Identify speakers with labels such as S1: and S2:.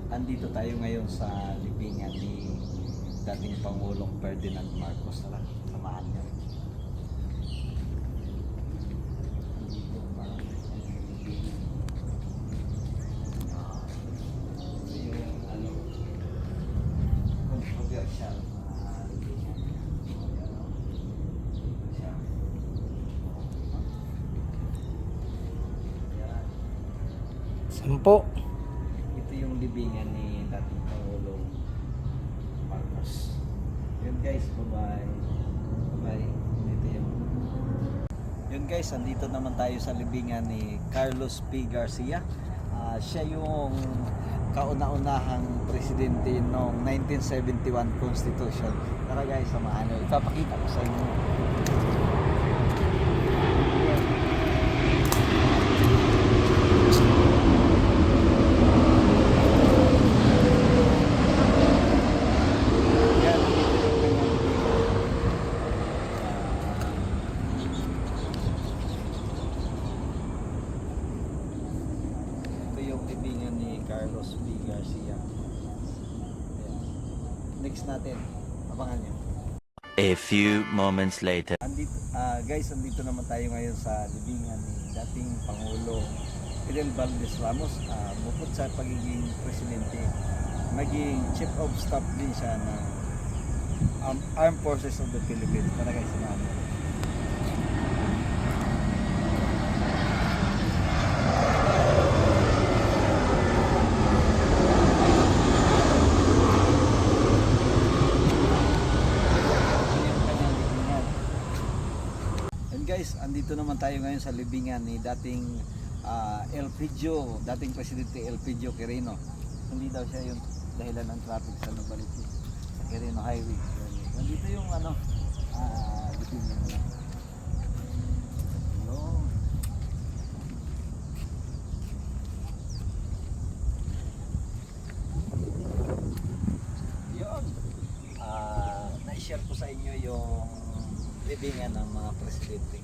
S1: andito tayo ngayon sa libingan ni dating Pangulong Ferdinand Marcos. Tara, samahan niyo. Andito pa ang libingan. Ito yung controversial na libingan.
S2: Sampo.
S1: Ito yung libingan ni dating Pangulong Marcos. Yun guys, bye-bye. Bye-bye. Ito yung... Yun guys, andito naman tayo sa libingan ni Carlos P. Garcia. Siya yung kauna-unahang presidente noong 1971 Constitution. Tara guys, samahan nyo. Ipapakita ko sa inyo. Libingan ni Carlos P. Garcia. Ayan. Next natin, abangan nyo.
S3: A few moments later.
S1: Guys, andito naman tayo ngayon sa libingan ni dating Pangulong Fidel Valdez Ramos. Bukod sa pagiging presidente, maging chief of staff din siya ng Armed Forces of the Philippines. Tara guys, samahan nyo. Guys, andito naman tayo ngayon sa libingan ni dating Elpidio, dating presidente Elpidio Quirino. Hindi daw siya yung dahilan ng traffic sa Novaliches, sa Quirino Highway. Nandito yung libingan niya. Yun. Na-share ko sa inyo yung libingan ng mga presidente.